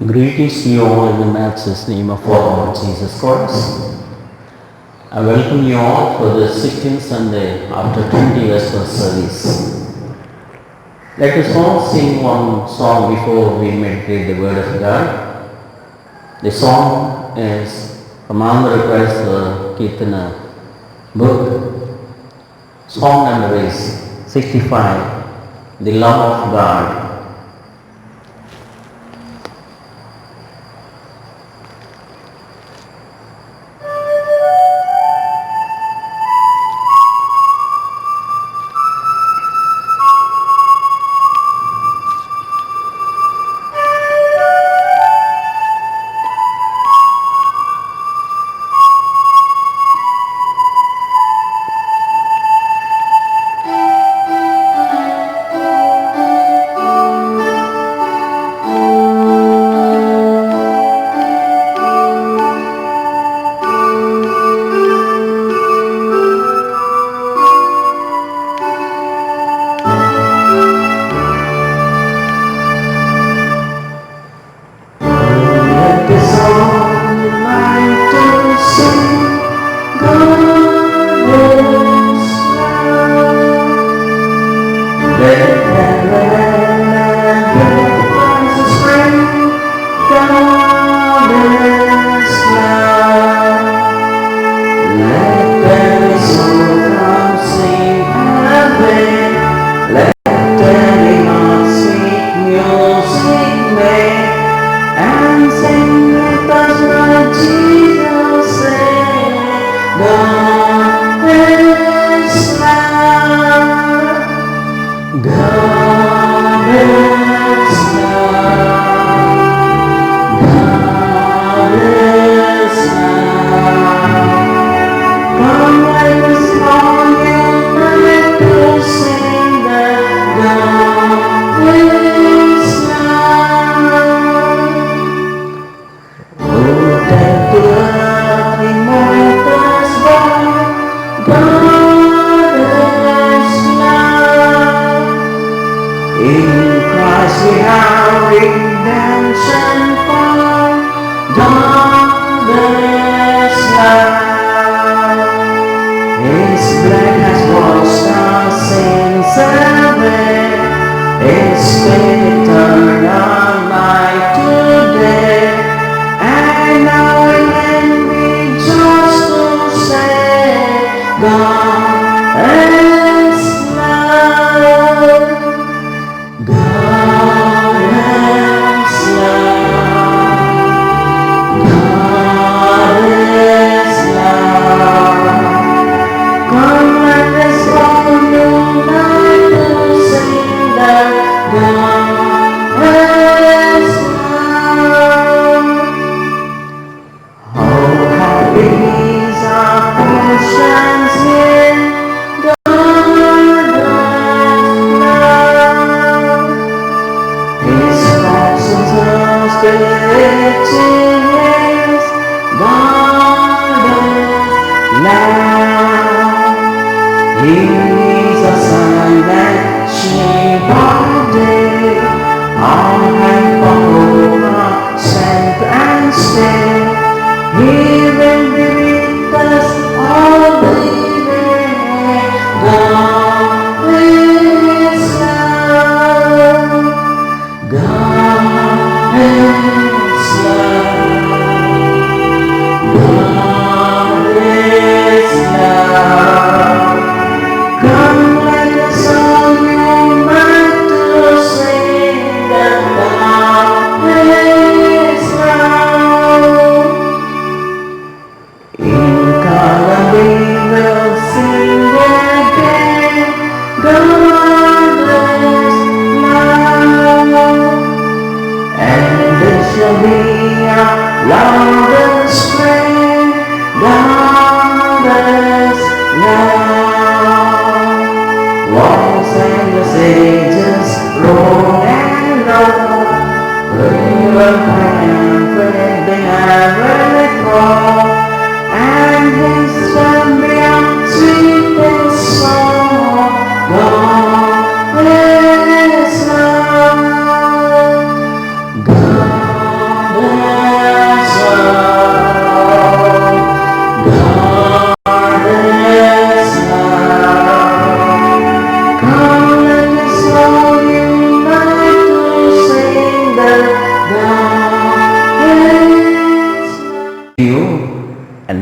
Greetings to you all in the matchless name of our Lord Jesus Christ. I welcome you all for the 16th Sunday after 20 years of service. Let us all sing one song before we meditate the Word of God. The song is from Andhra Praise Kirtana book. Song number is 65, The Love of God.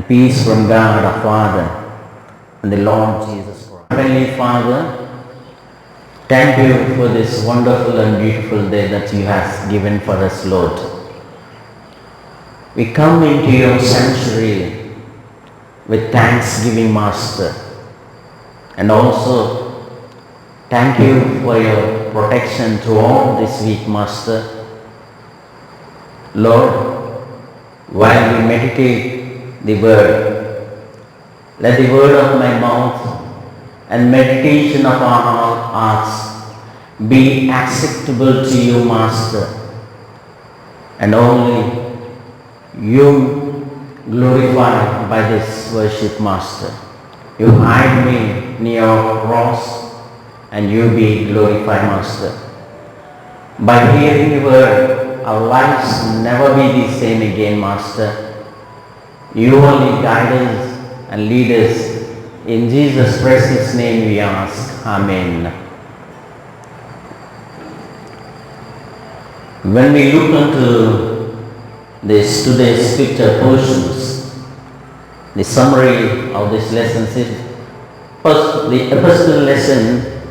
and peace from God our Father and the Lord Jesus Christ. Heavenly Father, thank you for this wonderful and beautiful day that you have given for us, Lord. We come into your sanctuary with thanksgiving, Master, and also thank you for your protection throughout this week, Master. Lord, while we meditate the word, let the word of my mouth and meditation of our hearts be acceptable to you, Master, and only you glorify by this worship, Master. You hide me near your cross and you be glorified, Master. By hearing the word, our lives never be the same again, Master. You only guide us and lead us. In Jesus' precious name we ask. Amen. When we look into this today's scripture portions, the summary of this lesson is first the epistle lesson,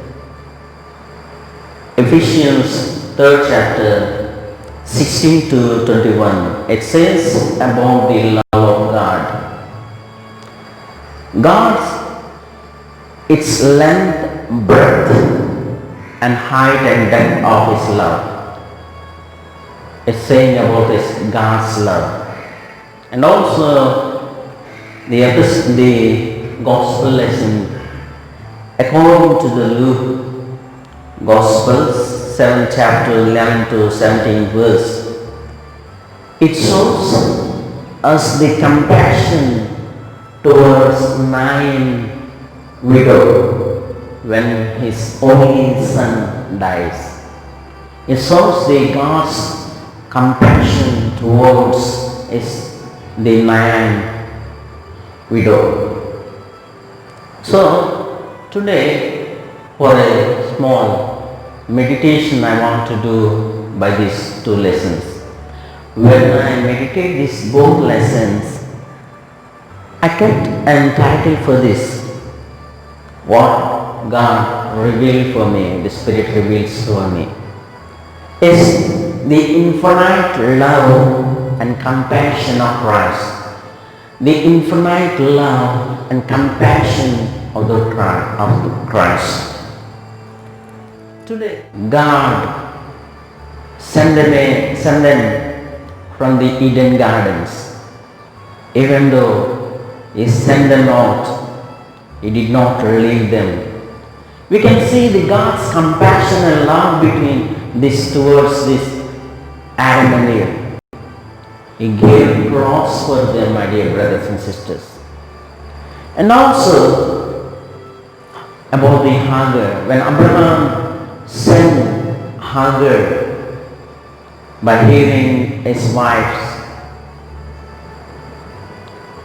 Ephesians 3rd chapter 16 to 21. It says about the love of God. God's, its length, breadth and height and depth of His love. It's saying about this God's love. And also the gospel lesson according to the Luke Gospels, 7th chapter 11 to 17 verse. It shows us the compassion towards Nain widow when his only son dies. It shows the God's compassion towards the Nain widow. So today, for a small meditation I want to do by these two lessons. When I meditate these both lessons, I kept an title for this: what God revealed for me, the Spirit reveals for me, is the infinite love and compassion of Christ. The infinite love and compassion of the Christ. Today, God sent them from the Eden gardens. Even though He sent them out, He did not leave them. We can see the God's compassion and love towards this Adam and Eve. He gave crops for them, my dear brothers and sisters. And also about the Hagar, when Abraham sent Hagar by hearing his wife's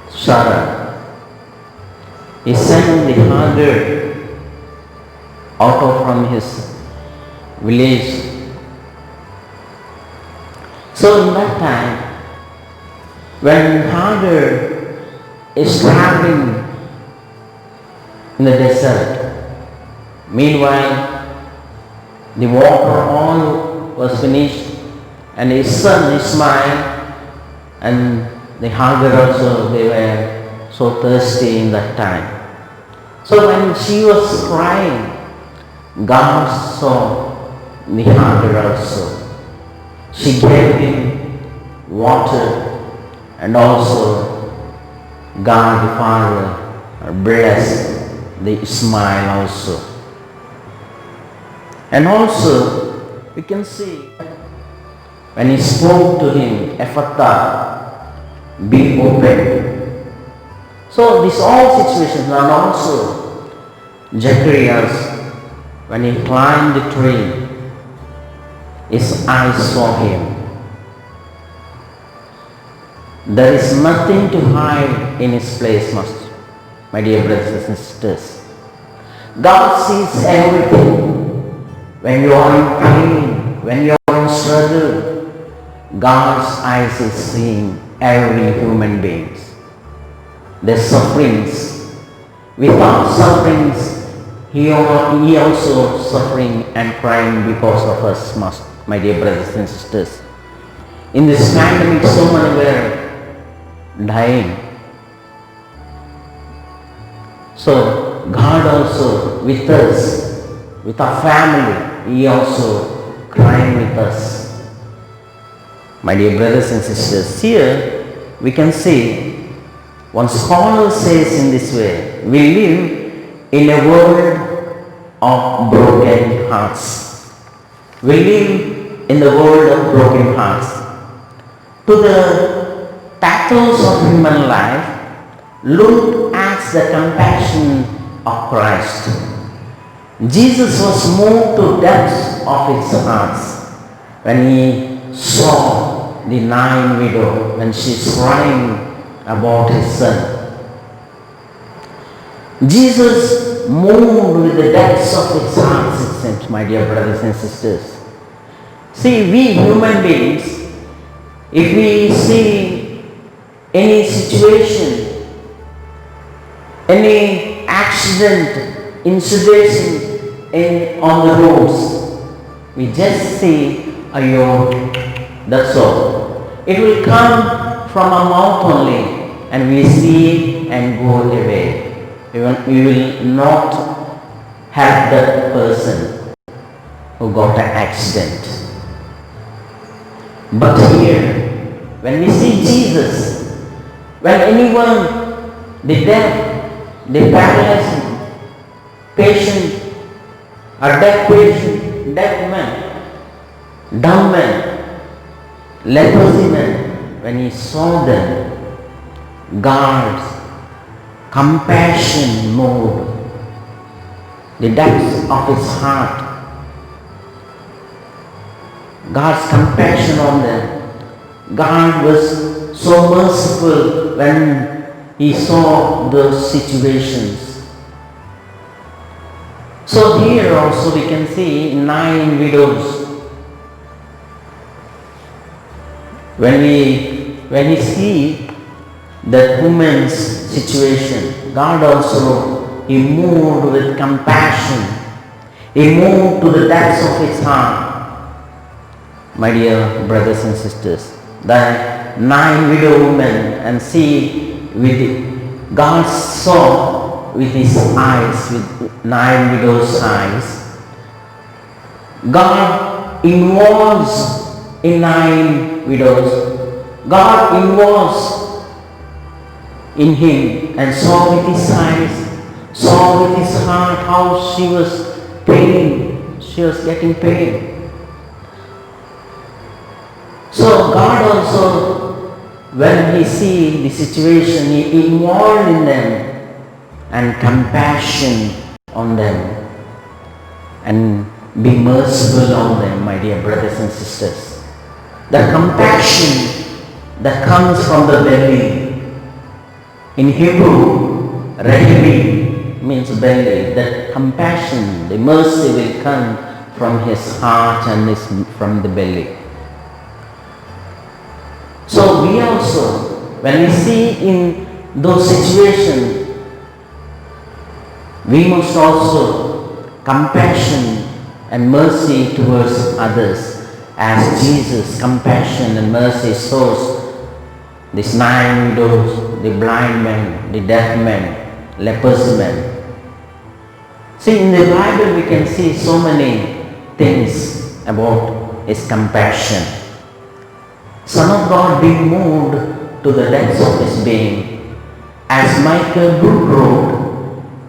Sarah, he sent the Hagar out from his village. So in that time, when Hagar is traveling in the desert, meanwhile the water all was finished, and his son Ishmael and the Hagar also, they were so thirsty in that time. So when she was crying, God saw the Hagar also. She gave him water, and also God the Father blessed the Ishmael also. And also we can see when He spoke to him, Ephphatha, be open. So these all situations, and also Zacharias, when he climbed the tree, his eyes saw him. There is nothing to hide in His place, my dear brothers and sisters. God sees everything. When you are in pain, when you are in struggle, God's eyes is seeing every human being. their sufferings. Without sufferings, he also suffering and crying because of us, my dear brothers and sisters. In this pandemic, so many were dying. So God also with us, with our family, He also crying with us. My dear brothers and sisters, here we can see one scholar says in this way, we live in a world of broken hearts. We live in the world of broken hearts. To the pathos of human life, look at the compassion of Christ. Jesus was moved to depths of his heart when he saw the 9 widow when she's crying about his son. Jesus moved with the depths of his heart, it seems, my dear brothers and sisters. See, we human beings, if we see any situation, any accident, incident on the roads, we just see, "Ayo," that's all. It will come from our mouth only, and we see and go away. We will not help that person who got an accident. But here, when we see Jesus, when anyone, the deaf, the paralyzed patient, or deaf patient, deaf man, dumb man, leprosy man, when he saw them, God's compassion moved the depths of his heart. God's compassion on them. God was so merciful when he saw those situations. So here also we can see 9 widows. When we see that woman's situation, God also, he moved with compassion. He moved to the depths of his heart. My dear brothers and sisters, the 9 widow women, and see with God saw with his eyes, with 9 widows' eyes. God involves in 9 widows. God involves in him and saw with his eyes, saw with his heart how she was pain, she was getting pain. So God also, when he see the situation, he involved in them and compassion on them and be merciful on them, my dear brothers and sisters. The compassion that comes from the belly. In Hebrew, rahim means belly. That compassion, the mercy will come from his heart and from the belly. So we also, when we see in those situations, we must also compassion and mercy towards others, as Jesus' compassion and mercy shows these 9 widows, the blind man, the deaf man, leprosy man. See, in the Bible we can see so many things about his compassion. Son of God being moved to the depths of his being. As Michael Brook wrote,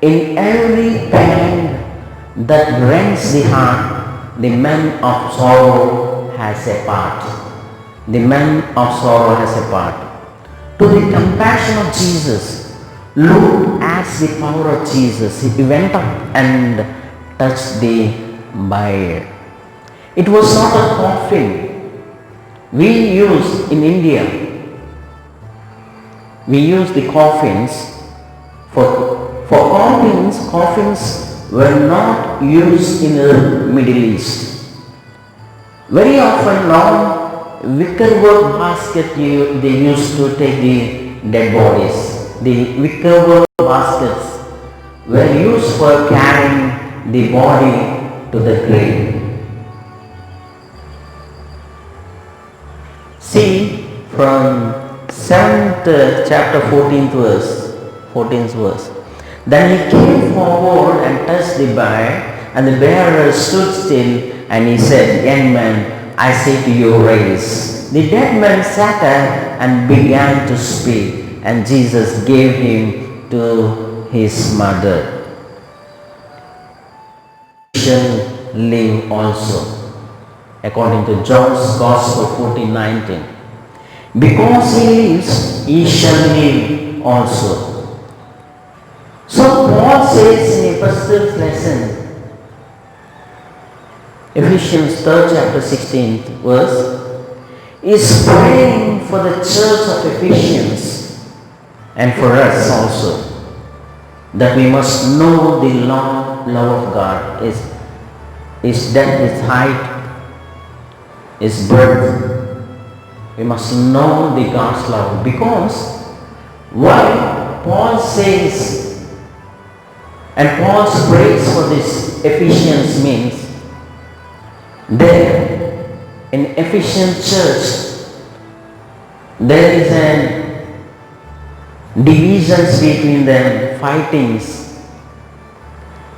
in every pang that rends the heart, the man of sorrow has a part. The man of sorrow has a part. To the compassion of Jesus, look at the power of Jesus. He went up and touched the bier. It was not a coffin. We use in India, we use the coffins for coffins. Coffins were not used in the Middle East. Very often long wickerwork basket they used to take the dead bodies. the wicker baskets were used for carrying the body to the grave. See from 7th chapter 14th verse. Then he came forward and touched the bier, and the bearer stood still, and he said, Young man, I say to you, rise. The dead man sat up and began to speak, and Jesus gave him to his mother. He shall live also, according to John's Gospel 14:19. Because he lives, he shall live also. So Paul says in Epistles lesson, Ephesians 3rd chapter 16th verse, is praying for the church of Ephesians and for us also, that we must know the love of God, His depth, His height, His breadth. We must know the God's love, because why Paul says, and Paul's praise for this Ephesians means, there in Ephesian church there is an divisions between them, fightings,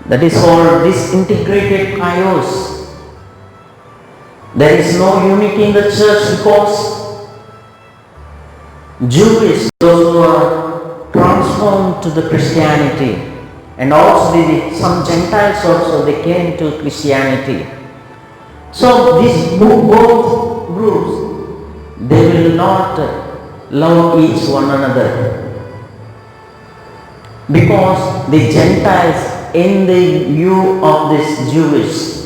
that is called disintegrated chaos. There is no unity in the church because Jewish, those who are transformed to the Christianity, and also some Gentiles also, they came to Christianity. So these both groups, they will not love each one another, because the Gentiles, in the view of this Jewish,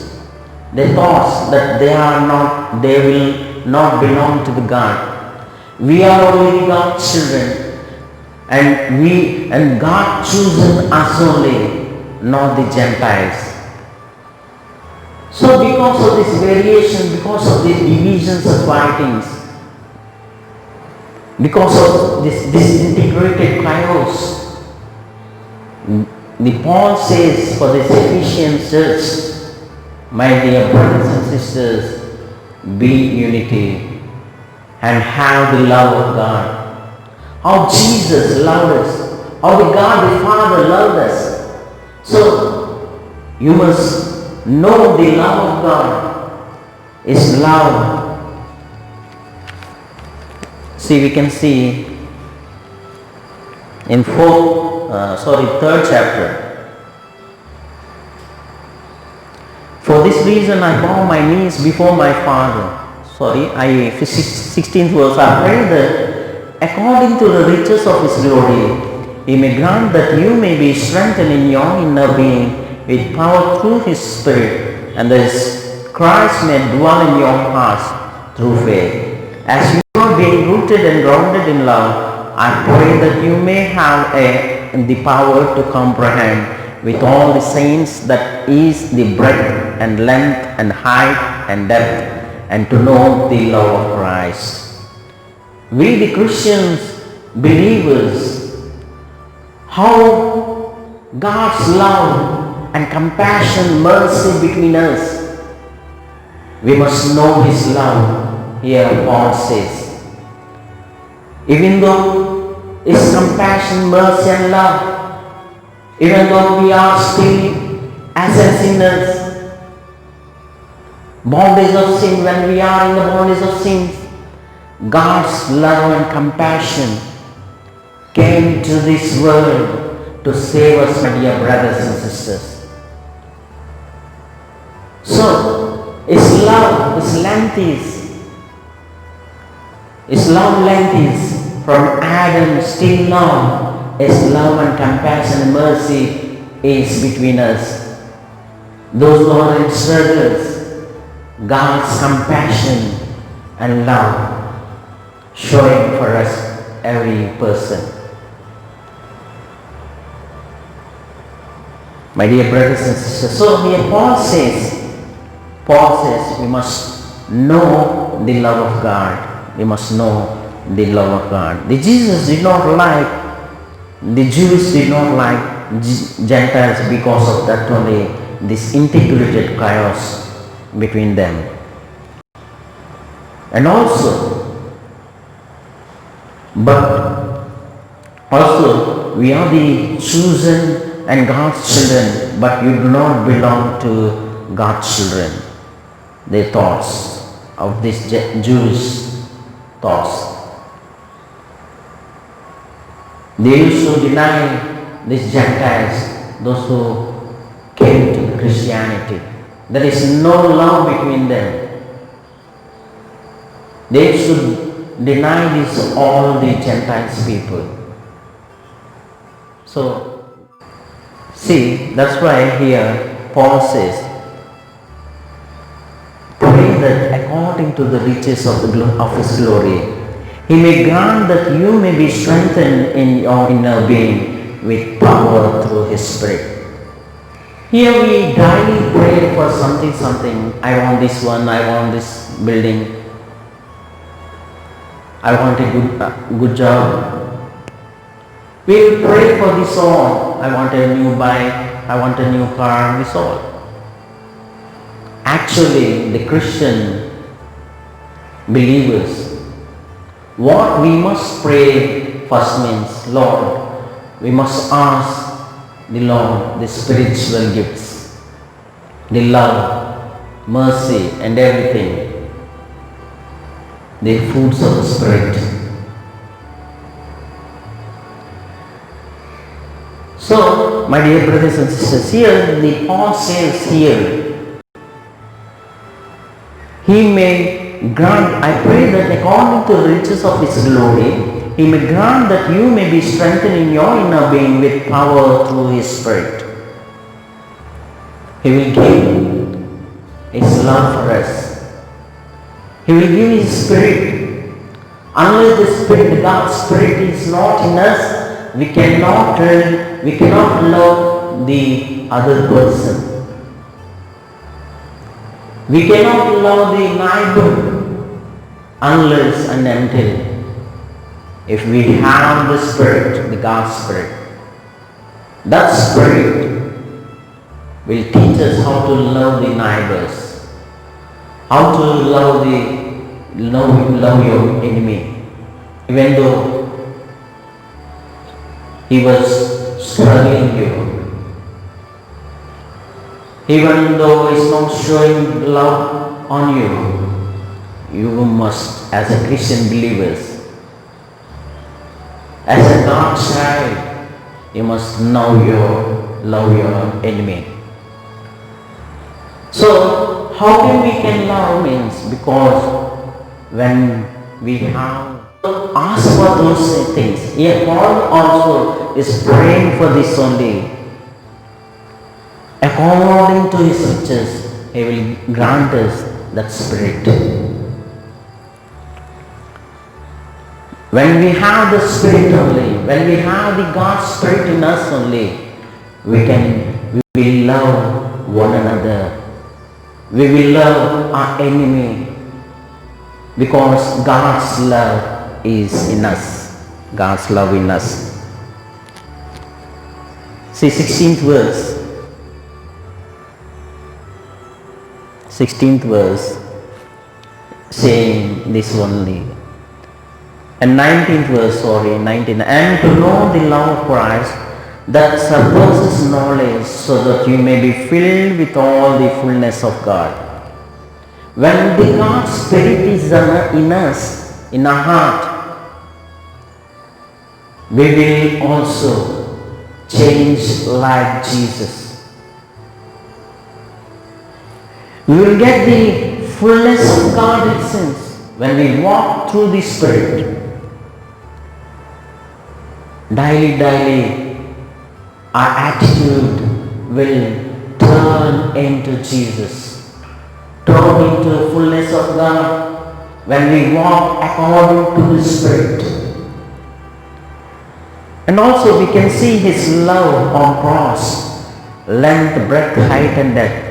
they thought that they will not belong to the God. We are only God's children, and God chosen us only, not the Gentiles. So because of this variation, because of these divisions of fightings, because of this disintegrated chaos, the Paul says for this Ephesian church, my dear brothers and sisters, be unity and have the love of God. How Jesus loved us, how the God the Father loved us. So you must know the love of God is love. See, we can see in 3rd chapter. For this reason I bow my knees before my Father. 16th verse, I pray that according to the riches of His glory, He may grant that you may be strengthened in your inner being with power through His Spirit, and that Christ may dwell in your hearts through faith. As you are being rooted and grounded in love, I pray that you may have the power to comprehend with all the saints that is the breadth and length and height and depth, and to know the love of Christ. We the Christians, believers, how God's love and compassion, mercy between us, we must know His love. Here Paul says, even though His compassion, mercy and love, even though we are still as sinners, bondage of sin, when we are in the bondage of sin, God's love and compassion came to this world to save us, my dear brothers and sisters. So, His love, His length is from Adam still now. His love and compassion and mercy is between us. Those who are in struggles, God's compassion and love showing for us, every person. My dear brothers and sisters, so here Paul says we must know the love of God. We must know the love of God. The Jesus did not like The Jews did not like Gentiles because of that only, this integrated chaos between them. And also, but also we are the chosen and God's children, but you do not belong to God's children. The thoughts of these Jewish thoughts. They used to deny these Gentiles, those who came to Christianity. There is no love between them. They used to deny this all the Gentiles people. So, see, that's why here Paul says, pray that according to the riches of his glory, He may grant that you may be strengthened in your inner being with power through His Spirit. Here we daily pray for something. I want this one, I want this building, I want a good job. We will pray for this all. I want a new bike, I want a new car, this all. Actually, the Christian believers, what we must pray first means, Lord, we must ask the Lord the spiritual gifts, the love, mercy and everything, the fruits of the Spirit. So, my dear brothers and sisters, here the Paul says here, He may grant, I pray that according to the riches of His glory, He may grant that you may be strengthened in your inner being with power through His Spirit. He will give His love for us. He will give His Spirit. Unless the Spirit, God's Spirit is not in us, we cannot love the other person. We cannot love the neighbor unless and until if we have the Spirit, the God's Spirit. That Spirit will teach us how to love the neighbors, how to love your enemy, even though he was struggling you. Even though he is not showing love on you, you must, as a Christian believers, as a God's child, you must love your enemy. So, how can we love means because when we have ask for those things. Here Paul also is praying for this only. According to His riches, He will grant us that Spirit. When we have the Spirit only, when we have the God's Spirit in us only, we will love one another. We will love our enemy because God's love is in us. God's love in us. See 16th verse. 16th verse saying this only. And 19th verse, and to know the love of Christ that surpasses knowledge, so that you may be filled with all the fullness of God. When the God's Spirit is in us, in our heart, we will also change like Jesus. We will get the fullness of God in sense when we walk through the Spirit. Daily, our attitude will turn into Jesus, turn into fullness of God when we walk according to the Spirit. And also we can see His love on cross, length, breadth, height and depth.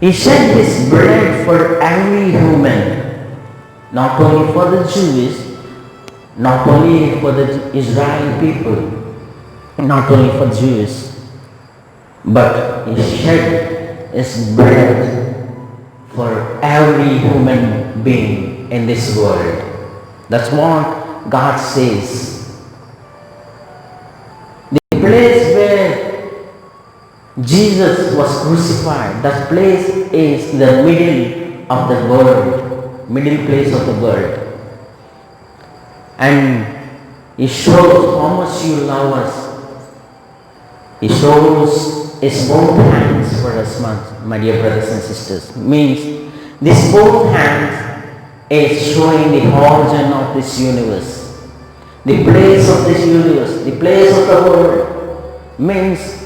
He shed His blood for every human, not only for the Jews, not only for the Israel people, not only for Jews, but He shed His blood for every human being in this world. That's what God says. The place where Jesus was crucified, that place is the middle of the world, middle place of the world. And He shows how much you love us. He shows His both hands for us, my dear brothers and sisters. Means this both hands is showing the origin of this universe, the place of this universe, the place of the world. Means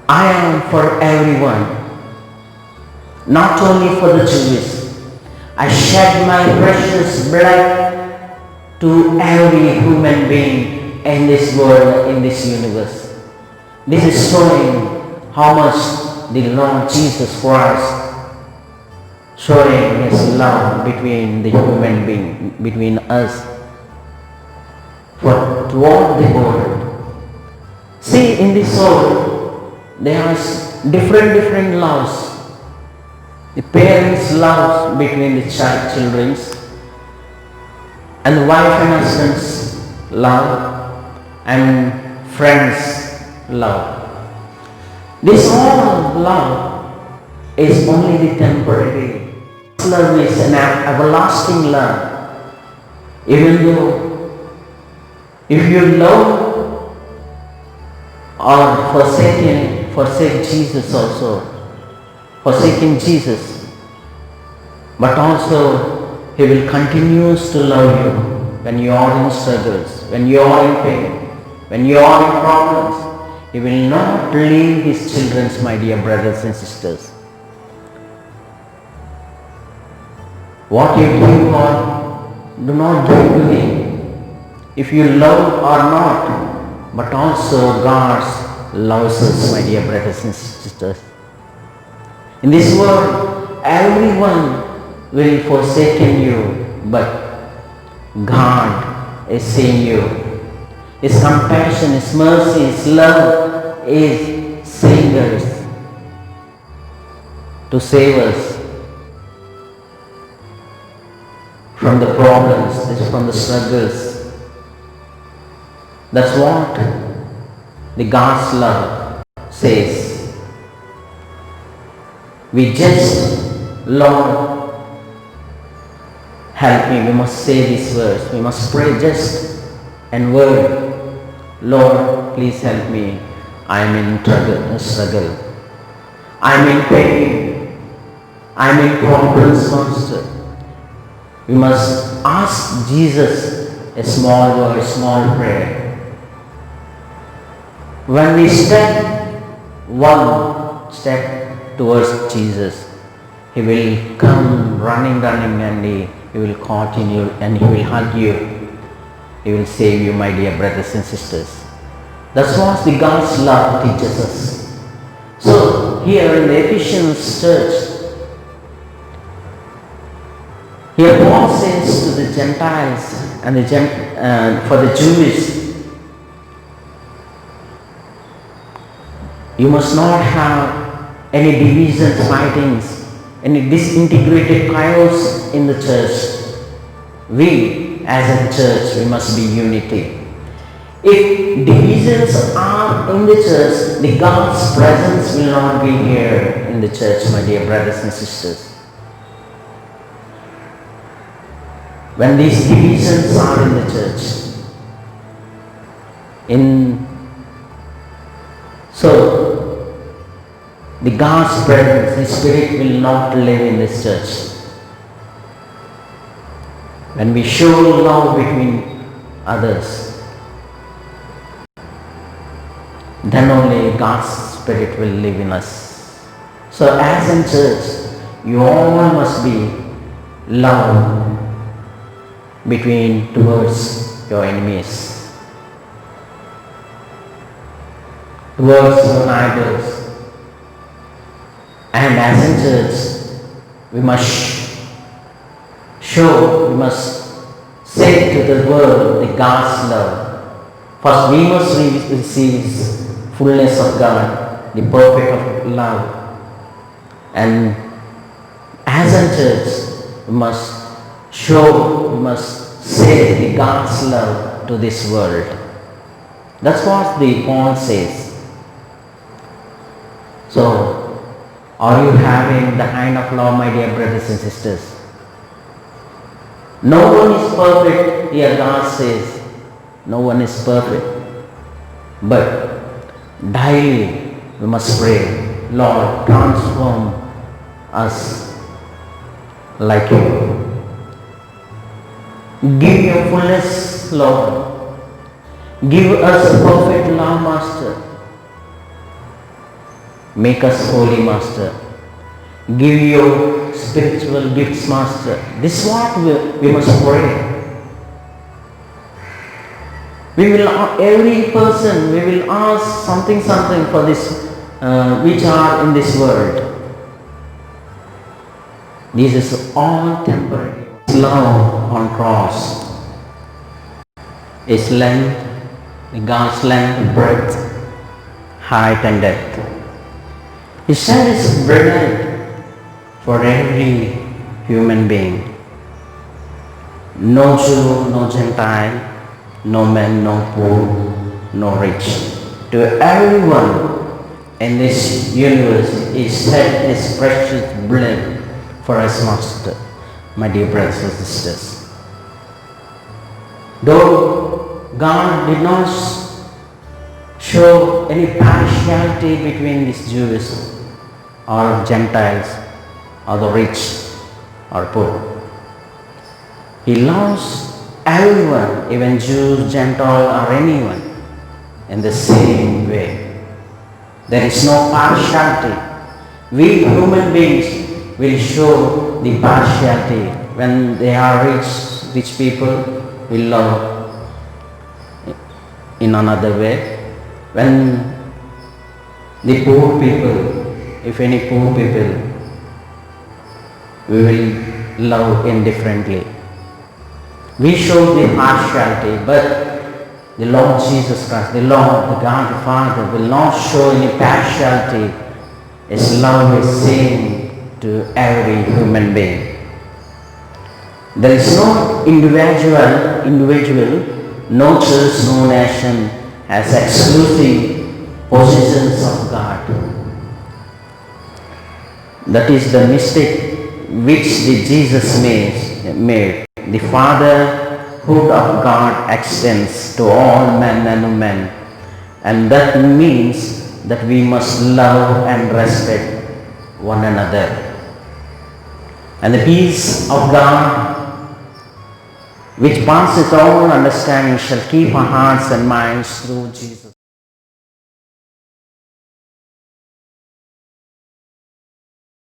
I am for everyone, not only for the Jews. I shed my precious blood to every human being in this world, in this universe. This is showing how much the Lord Jesus Christ showing His love between the human being, between us, for toward the world. See, in this world, there are different loves. The parents' love between the children, and the wife and husband's love, and friends' love. This all love is only the temporary. Love is an everlasting love. Even though if you love or forsake Jesus also, forsaking Jesus, but also He will continue to love you when you are in struggles, when you are in pain, when you are in problems. He will not leave His children, my dear brothers and sisters. What you give or do not give to Him, if you love or not, but also God loves us, my dear brothers and sisters. In this world, everyone will forsaken you, but God is seeing you. His compassion, His mercy, His love is saving us, to save us from the problems, from the struggles. That's what the God's love says. We just, Lord, help me. We must say this verse. We must pray just and word. Lord, please help me. I am in struggle. I am in pain. I am in problems, Master. We must ask Jesus a small word, small prayer. When we step one step towards Jesus, He will come running and He will continue and He will hug you. He will save you, my dear brothers and sisters. That's what the God's love teaches us. So here in the Ephesians church, here Paul says to the Gentiles and for the Jews, you must not have any divisions, fightings, any disintegrated chaos in the church. We as a church, we must be unity. If divisions are in the church, the God's presence will not be here in the church, my dear brothers and sisters. When these divisions are in the church, so the God's presence, His Spirit will not live in this church. When we show love between others, then only God's Spirit will live in us. So as in church, you all must be love towards your enemies, towards your neighbors. And as in church, we must say to the world the God's love. First, we must receive His fullness of God, the perfect of love. And as a church, we must say the God's love to this world. That's what the Paul says. So, are you having the kind of love, my dear brothers and sisters? No one is perfect, here God says. No one is perfect. But daily we must pray, Lord, transform us like you. Give your fullness, Lord. Give us a perfect love, Master. Make us holy, Master. Give your spiritual gifts, Master. This is what we must pray. Every person, we will ask something for this, which are in this world. This is all temporary. Love on cross is length, God's length, breadth, height and depth. His son is bread for every human being. No Jew, no Gentile, no man, no poor, no rich. To everyone in this universe is shed His precious blood for us, Master, my dear brothers and sisters. Though God did not show any partiality between these Jews or Gentiles or the rich or poor, He loves everyone, even Jews, Gentile or anyone, in the same way. There is no partiality. We human beings will show the partiality. When they are rich people will love in another way. When the poor people, if any poor people, we will love indifferently. We show the partiality, but the Lord Jesus Christ, the Lord, the God the Father will not show any partiality. His love is same to every human being. There is no individual, no church, no nation has exclusive possessions of God. That is the mistake which Jesus made. The fatherhood of God extends to all men and women, and that means that we must love and respect one another. And the peace of God, which passes all understanding, shall keep our hearts and minds through Jesus.